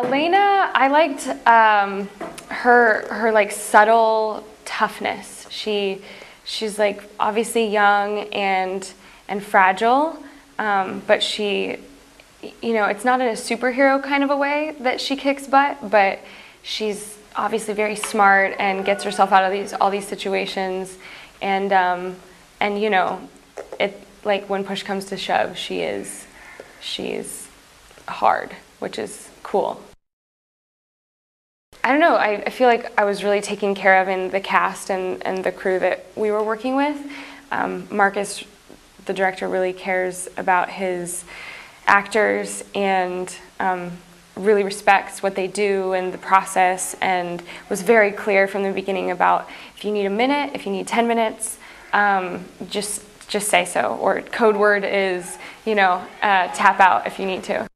Elena, I liked her like subtle toughness. She's like obviously young and fragile, but she, you know, it's not in a superhero kind of a way that she kicks butt, but she's obviously very smart and gets herself out of all these situations, and you know, it like when push comes to shove, she's hard, which is cool. I don't know, I feel like I was really taken care of in the cast and the crew that we were working with. Marcus, the director, really cares about his actors and really respects what they do and the process, and was very clear from the beginning about if you need a minute, if you need 10 minutes, just say so, or code word is, you know, tap out if you need to.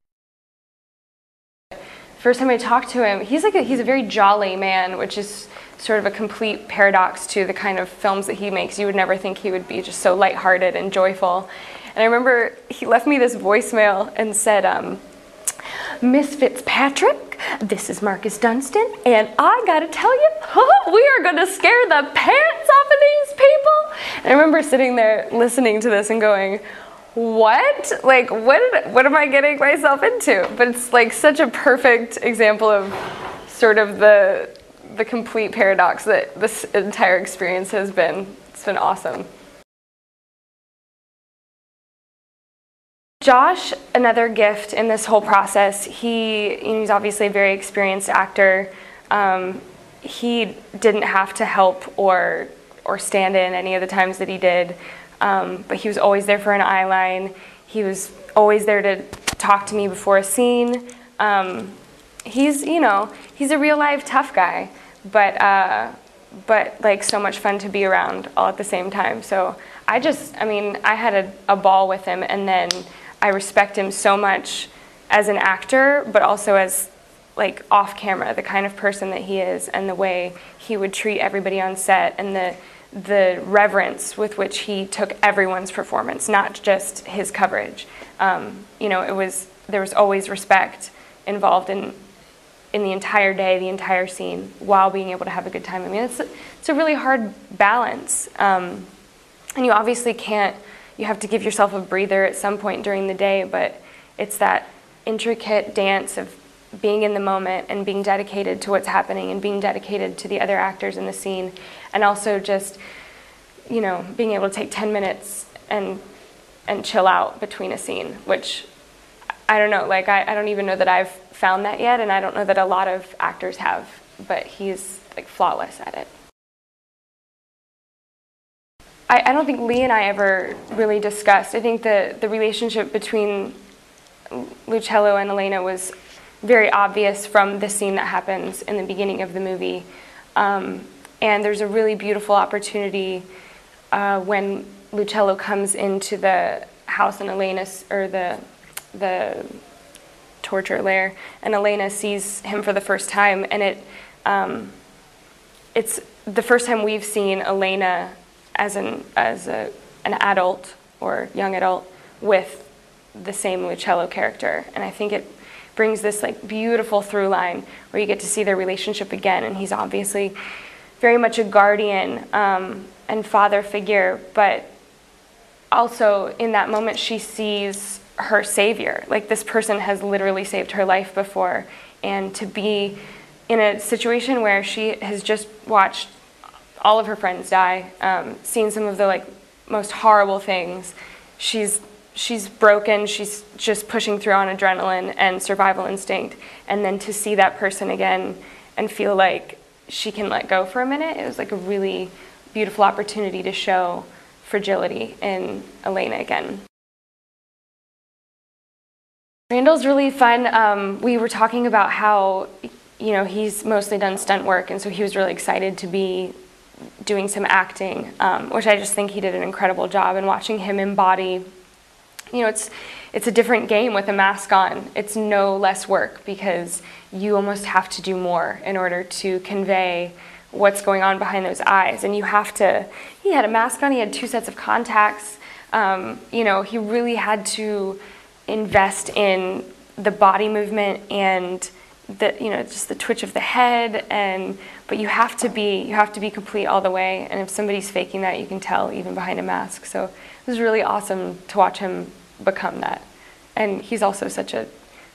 First time I talked to him, he's a very jolly man, which is sort of a complete paradox to the kind of films that he makes. You would never think he would be just so lighthearted and joyful. And I remember he left me this voicemail and said, Miss Fitzpatrick, this is Marcus Dunstan, and I gotta tell you, we are gonna scare the pants off of these people. And I remember sitting there listening to this and going, what? Like, what am I getting myself into? But it's like such a perfect example of sort of the complete paradox that this entire experience has been. It's been awesome. Josh, another gift in this whole process. He's obviously a very experienced actor. He didn't have to help or stand in any of the times that he did. But he was always there for an eye line. He was always there to talk to me before a scene. He's a real life tough guy, but like so much fun to be around all at the same time. So I had a ball with him, and then I respect him so much as an actor, but also as like off camera, the kind of person that he is, and the way he would treat everybody on set, and the reverence with which he took everyone's performance, not just his coverage. You know, there was always respect involved in the entire day, the entire scene, while being able to have a good time. I mean, it's a really hard balance, and you obviously can't. You have to give yourself a breather at some point during the day, but it's that intricate dance of being in the moment and being dedicated to what's happening and being dedicated to the other actors in the scene, and also just, you know, being able to take 10 minutes and chill out between a scene, which I don't know, like I don't even know that I've found that yet, and I don't know that a lot of actors have, but he's like flawless at it. I don't think Lee and I ever really discussed. I think the relationship between Lucello and Elena was very obvious from the scene that happens in the beginning of the movie. And there's a really beautiful opportunity when Lucello comes into the house and Elena's, or the torture lair, and Elena sees him for the first time, and it's the first time we've seen Elena as an adult or young adult with the same Lucello character, and I think it brings this like beautiful through line where you get to see their relationship again, and he's obviously very much a guardian and father figure, but also in that moment she sees her savior. Like, this person has literally saved her life before, and to be in a situation where she has just watched all of her friends die, seen some of the like most horrible things, she's broken, she's just pushing through on adrenaline and survival instinct, and then to see that person again and feel like she can let go for a minute, it was like a really beautiful opportunity to show fragility in Elena again. Randall's really fun. We were talking about how, you know, he's mostly done stunt work, and so he was really excited to be doing some acting, which I just think he did an incredible job. And watching him embody, you know, it's a different game with a mask on. It's no less work because you almost have to do more in order to convey what's going on behind those eyes. And you have to, he had a mask on, he had 2 sets of contacts. You know, he really had to invest in the body movement and just the twitch of the head, but you have to be complete all the way. And if somebody's faking that, you can tell even behind a mask. So it was really awesome to watch him become that. And he's also such a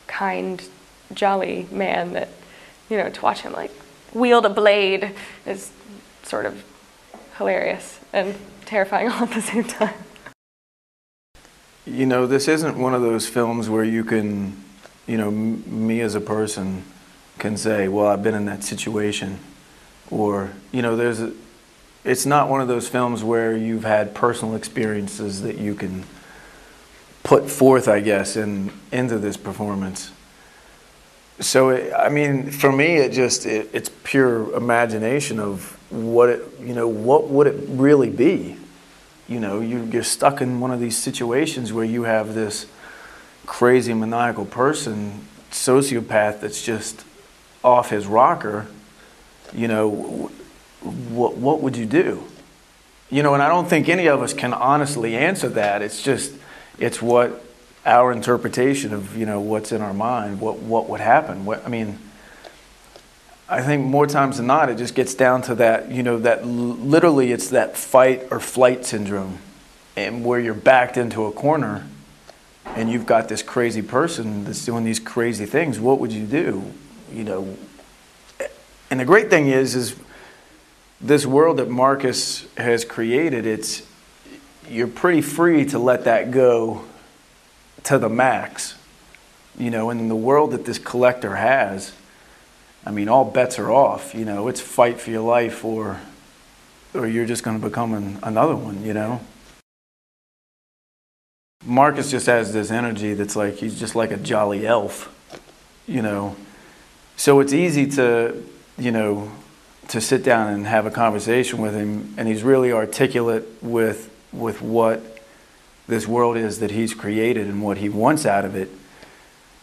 kind, jolly man that, to watch him like wield a blade is sort of hilarious and terrifying all at the same time. This isn't one of those films where you can, me as a person can say, well, I've been in that situation. Or, it's not one of those films where you've had personal experiences that you can put forth, I guess, into this performance. So, for me, it's pure imagination of what would it really be? You're stuck in one of these situations where you have this crazy maniacal person, sociopath that's just off his rocker. What would you do? And I don't think any of us can honestly answer that. It's what our interpretation of what's in our mind, what would happen. I think more times than not, it just gets down to that, that literally it's that fight or flight syndrome, and where you're backed into a corner and you've got this crazy person that's doing these crazy things. What would you do? And the great thing is this world that Marcus has created, you're pretty free to let that go to the max. In the world that this collector has, all bets are off. It's fight for your life, or you're just going to become another one. Marcus just has this energy that's like he's just like a jolly elf. So it's easy to sit down and have a conversation with him, and he's really articulate with what this world is that he's created and what he wants out of it.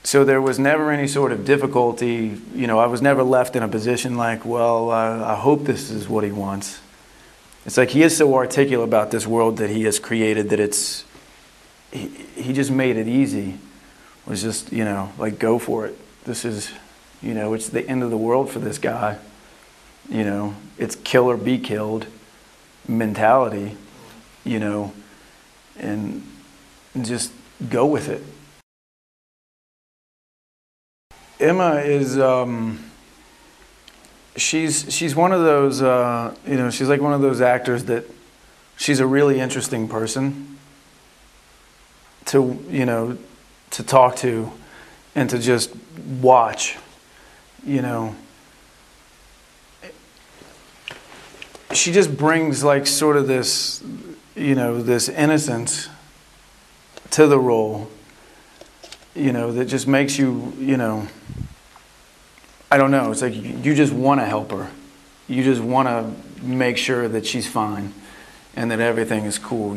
So there was never any sort of difficulty. I was never left in a position like, well, I hope this is what he wants. It's like he is so articulate about this world that he has created that he just made it easy. It was just, like, go for it. This is, it's the end of the world for this guy. It's kill or be killed mentality, and just go with it. Emma is, she's one of those, she's like one of those actors that she's a really interesting person to talk to and to just watch, She just brings like sort of this, this innocence to the role, that just makes you, I don't know, it's like you just want to help her. You just want to make sure that she's fine and that everything is cool.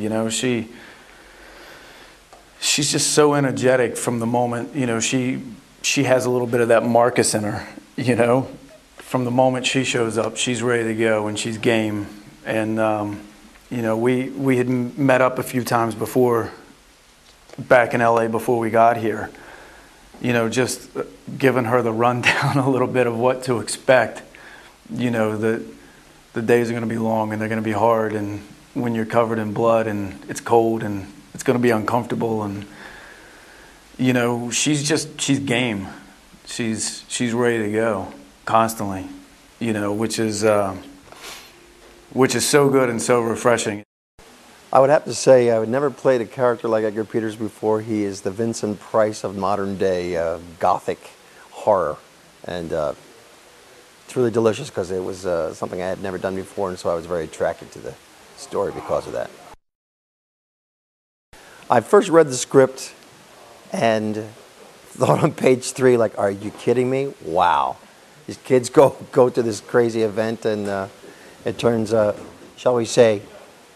She's just so energetic from the moment, she has a little bit of that Marcus in her, From the moment she shows up, she's ready to go and she's game. And, we had met up a few times before, back in LA before we got here, just giving her the rundown a little bit of what to expect. That the days are going to be long and they're going to be hard, and when you're covered in blood and it's cold and it's going to be uncomfortable, and she's game. She's ready to go constantly, which is so good and so refreshing. I would have to say I would never played a character like Edgar Peters before. He is the Vincent Price of modern day gothic horror, and it's really delicious because it was something I had never done before, and so I was very attracted to the story because of that. I first read the script and thought on page 3, like, are you kidding me? Wow. These kids go to this crazy event, and it turns, shall we say,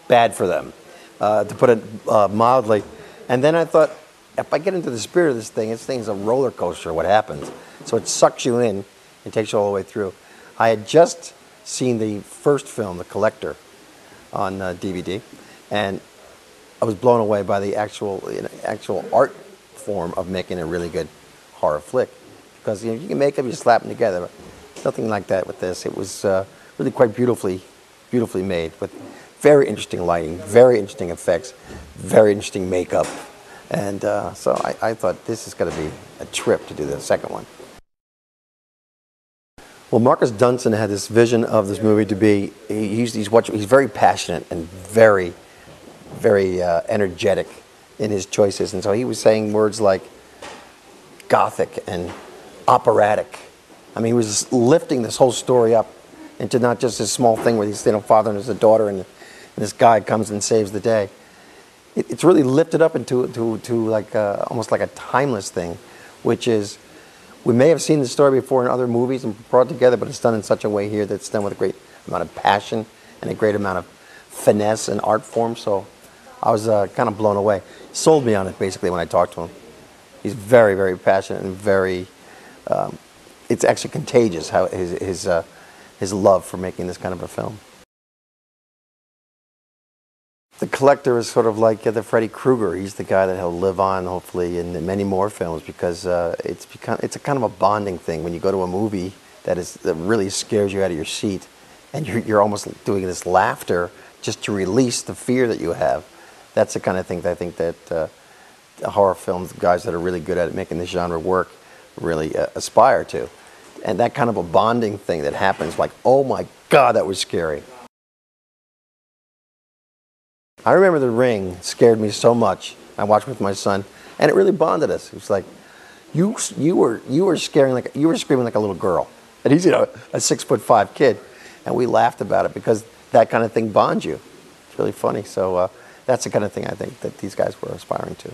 bad for them, to put it mildly. And then I thought, if I get into the spirit of this thing's a roller coaster, what happens? So it sucks you in and takes you all the way through. I had just seen the first film, The Collector, on DVD, and I was blown away by the actual art form of making a really good horror flick. because you can make them, you slap them together. But nothing like that with this. It was really quite beautifully made, with very interesting lighting, very interesting effects, very interesting makeup. And so I thought this is going to be a trip to do the second one. Well, Marcus Dunson had this vision of this movie to be, he's very passionate and very energetic in his choices. And so he was saying words like gothic and operatic. I mean, he was lifting this whole story up into not just this small thing where he's father and his daughter and this guy comes and saves the day. It's really lifted up into like almost like a timeless thing, which is, we may have seen the story before in other movies and brought together, but it's done in such a way here that it's done with a great amount of passion and a great amount of finesse and art form. So I was kind of blown away. Sold me on it basically when I talked to him. He's very, very passionate and very. It's actually contagious how his love for making this kind of a film. The Collector is sort of like the Freddy Krueger. He's the guy that he'll live on, hopefully, in many more films, because it's a kind of a bonding thing when you go to a movie that really scares you out of your seat, and you're almost doing this laughter just to release the fear that you have. That's the kind of thing that I think that horror films, guys that are really good at making this genre work, really aspire to. And that kind of a bonding thing that happens, like, oh my God, that was scary. I remember The Ring scared me so much. I watched with my son, and it really bonded us. It was like, you were screaming like a little girl, and he's a 6'5" kid, and we laughed about it because that kind of thing bonds you. It's really funny. So that's the kind of thing I think that these guys were aspiring to.